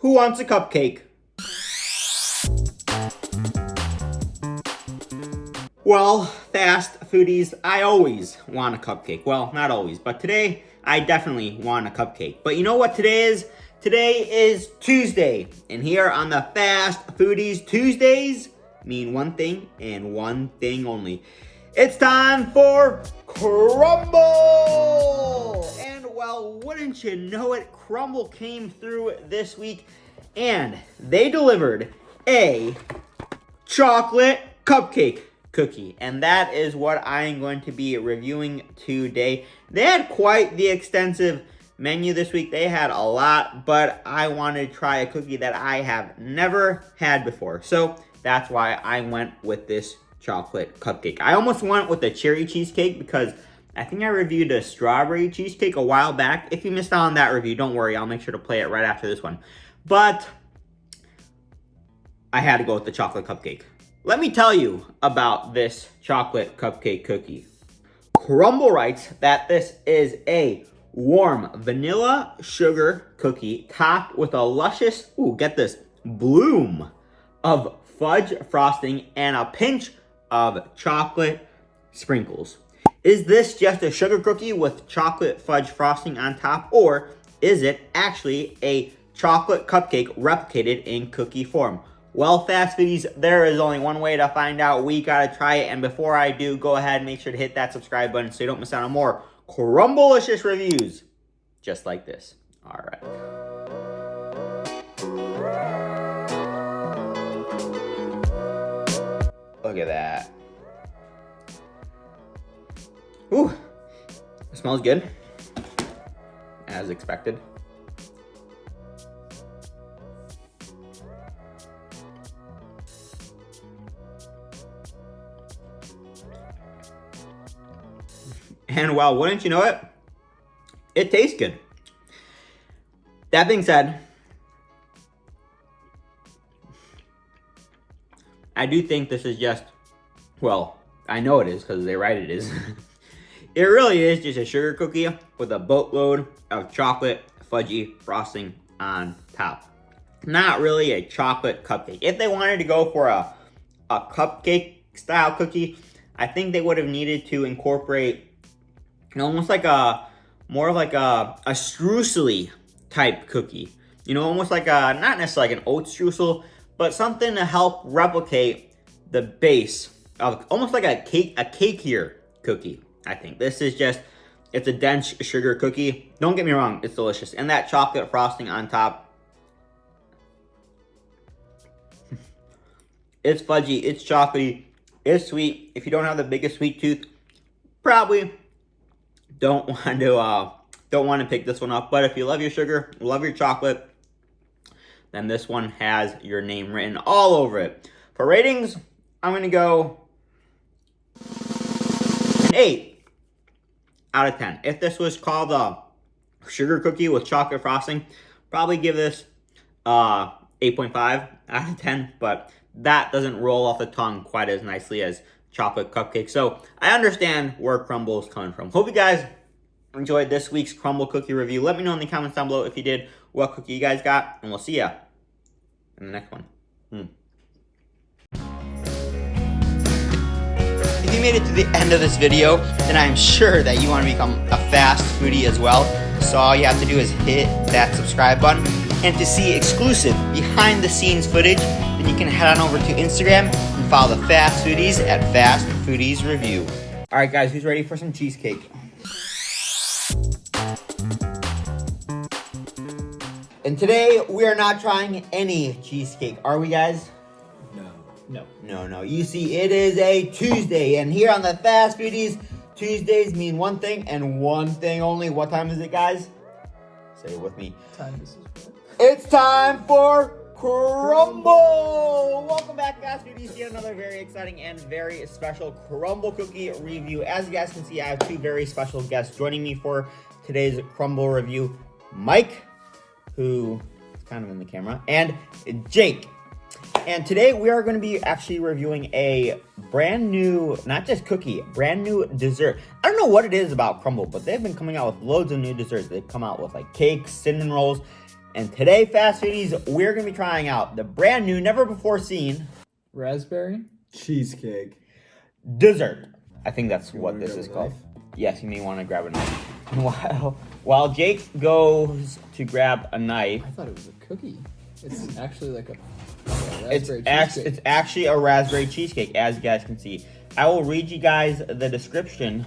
Who wants a cupcake? Well, fast foodies, I always want a cupcake. Well, not always, but today I definitely want a cupcake. But you know what today is? Today is Tuesday. And here on the Fast Foodies, Tuesdays mean one thing and one thing only. It's time for Crumbl! And well, wouldn't you know it, Crumbl came through this week and they delivered a chocolate cupcake cookie. And that is what I am going to be reviewing today. They had quite the extensive menu this week. They had a lot, but I wanted to try a cookie that I have never had before. So that's why I went with this chocolate cupcake. I almost went with the cherry cheesecake because I think I reviewed a strawberry cheesecake a while back. If you missed out on that review, don't worry. I'll make sure to play it right after this one. But I had to go with the chocolate cupcake. Let me tell you about this chocolate cupcake cookie. Crumbl writes that this is a warm vanilla sugar cookie topped with a luscious, get this, bloom of fudge frosting and a pinch of chocolate sprinkles. Is this just a sugar cookie with chocolate fudge frosting on top, or is it actually a chocolate cupcake replicated in cookie form? Well, Fast Foodies, there is only one way to find out. We gotta try it, and before I do, go ahead and make sure to hit that subscribe button so you don't miss out on more Crumbl-licious reviews just like this. All right. Look at that. Ooh, it smells good, as expected. And well, wouldn't you know it, it tastes good. That being said, I do think this is just, well, I know it is because they write it is. It really is just a sugar cookie with a boatload of chocolate fudgy frosting on top. Not really a chocolate cupcake. If they wanted to go for a cupcake style cookie, I think they would have needed to incorporate almost like more of like a streusel type cookie. You know, almost like not necessarily like an oat streusel, but something to help replicate the base of almost like a cakier cookie. I think this is just, it's a dense sugar cookie. Don't get me wrong, it's delicious. And that chocolate frosting on top. It's fudgy, it's chocolatey, it's sweet. If you don't have the biggest sweet tooth, probably don't want to pick this one up. But if you love your sugar, love your chocolate, then this one has your name written all over it. For ratings, I'm going to go an 8 out of 10. If this was called a sugar cookie with chocolate frosting, probably give this 8.5 out of 10. But that doesn't roll off the tongue quite as nicely as chocolate cupcake. So I understand where Crumbl is coming from. Hope you guys enjoyed this week's Crumbl cookie review. Let me know in the comments down below if you did, what cookie you guys got, and we'll see ya in the next one. If you made it to the end of this video, then I'm sure that you want to become a fast foodie as well. So all you have to do is hit that subscribe button. And to see exclusive behind the scenes footage, then you can head on over to Instagram and follow the Fast Foodies at Fast Foodies Review. All right, guys, who's ready for some cheesecake? And today, we are not trying any cheesecake, are we, guys? No. You see, it is a Tuesday, and here on the Fast Foodies, Tuesdays mean one thing and one thing only. What time is it, guys? Say it with me. It's time for Crumbl! Welcome back, Fast Foodies, to another very exciting and very special Crumbl cookie review. As you guys can see, I have two very special guests joining me for today's Crumbl review. Mike, who is kind of in the camera, and Jake. And today we are going to be actually reviewing a brand new, not just cookie, brand new dessert. I don't know what it is about Crumbl, but they've been coming out with loads of new desserts. They've come out with like cakes, cinnamon rolls, And today, Fast Foodies, we're going to be trying out the brand new, never before seen raspberry cheesecake dessert. I think that's what this is called. Yes, you may want to grab a knife. While Jake goes to grab a knife. I thought it was a cookie. It's actually like a It's raspberry cheesecake. actually a raspberry cheesecake, as you guys can see. I will read you guys the description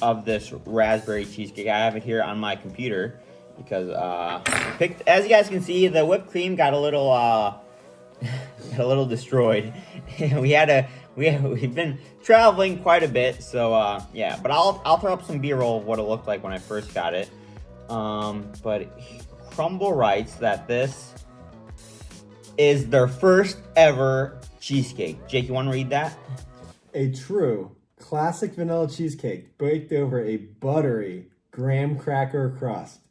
of this raspberry cheesecake. I have it here on my computer because as you guys can see, the whipped cream got a little destroyed. We've been traveling quite a bit, so yeah. But I'll throw up some B-roll of what it looked like when I first got it. But Crumbl writes that this is their first ever cheesecake. Jake, you want to read that? A true classic vanilla cheesecake baked over a buttery graham cracker crust,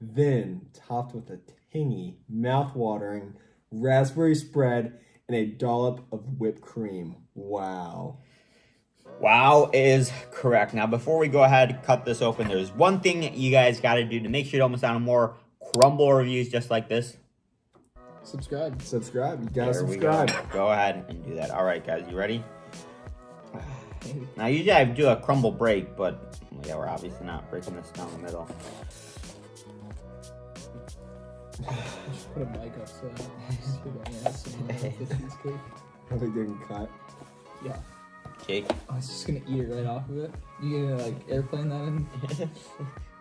then topped with a tangy, mouth-watering raspberry spread and a dollop of whipped cream. Wow. Wow is correct. Now, before we go ahead and cut this open, there's one thing you guys got to do to make sure you don't miss out on more Crumbl reviews just like this. Subscribe. You gotta subscribe. Go ahead and do that. All right, guys, you ready? Now, usually I do a Crumbl break, but yeah, we're obviously not breaking this down the middle. Just put a mic up so cheesecake. Are they getting cut? Yeah. Jake? I was just gonna eat it right off of it. You gonna like airplane that in?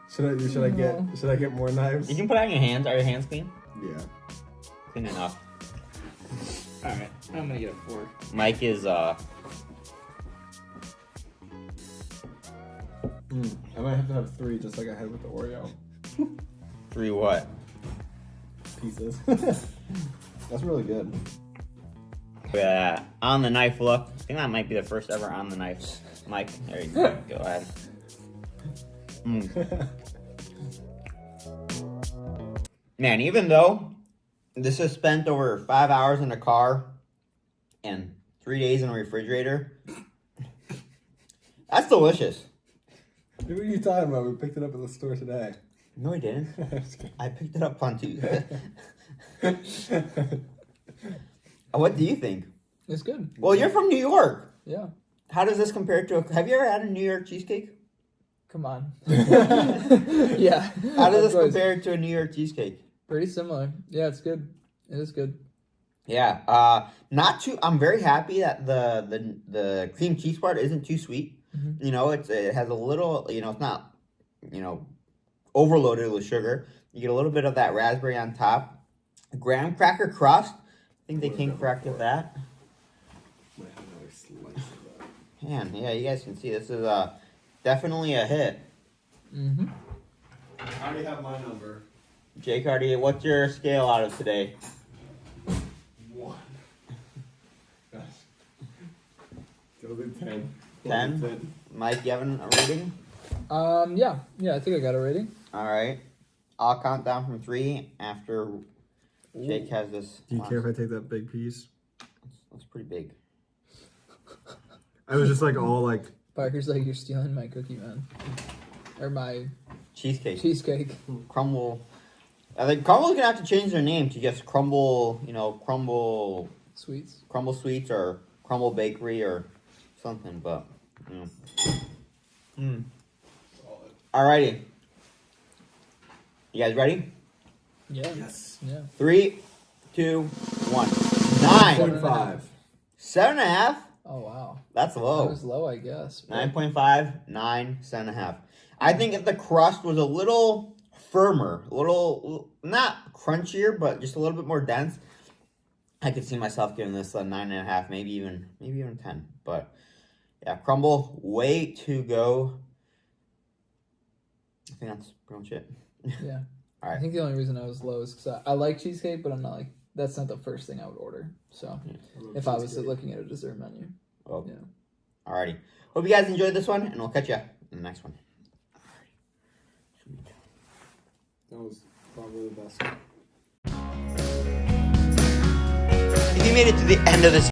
Should I get more knives? You can put it on your hands. Are your hands clean? Yeah. Clean enough. Alright, I'm gonna get a fork. Mike is I might have to have 3 just like I had with the Oreo 3 what? pieces. That's really good. On the knife look. I think that might be the first ever on the knife. Mike, there you go. Go ahead. Man, even though this is spent over 5 hours in a car and 3 days in a refrigerator, that's delicious. What are you talking about? We picked it up at the store today. No, I didn't. I picked it up on Tuesday. What do you think? It's good. Well, you're from New York. Yeah. How does this compare to have you ever had a New York cheesecake? Come on. Yeah. How does this compare to a New York cheesecake? Pretty similar. Yeah, it's good. It is good. Yeah. Not too. I'm very happy that the cream cheese part isn't too sweet. Mm-hmm. You know, it has a little. You know, it's not. You know, overloaded with sugar. You get a little bit of that raspberry on top. Graham cracker crust. I think they came correct with that. Man, yeah, you guys can see this is definitely a hit. Mm-hmm. I already have my number. Jake Hardy, what's your scale out of today? 1. Gosh. Go to 10. 10? Mike, you having a rating? Yeah, I think I got a rating. All right. I'll count down from 3 after Jake has this. Do you care if I take that big piece? That's pretty big. I was just like all like. Parker's like, you're stealing my cookie, man. Or my Cheesecake. Crumbl. I think Crumbl is gonna have to change their name to just Crumbl. You know, Crumbl Sweets. Crumbl Sweets or Crumbl Bakery or something. But you know. Alrighty. You guys ready? Yeah. Yes. Yeah. 3, 2, 1. 9. 9.5. 7.5. Oh wow. That's low. That was low, I guess. 9.5, 9, 7.5. I think if the crust was a little firmer, a little, not crunchier, but just a little bit more dense, I could see myself giving this a 9.5, maybe even 10. But yeah, Crumbl, way to go. I think that's pretty much it. Yeah. All right. I think the only reason I was low is because I like cheesecake, but I'm not like, that's not the first thing I would order. So if I was looking at a dessert menu. Well, yeah. Alrighty. Hope you guys enjoyed this one, and we'll catch you in the next one. Sweet. That was probably the best. If you made it to the end of this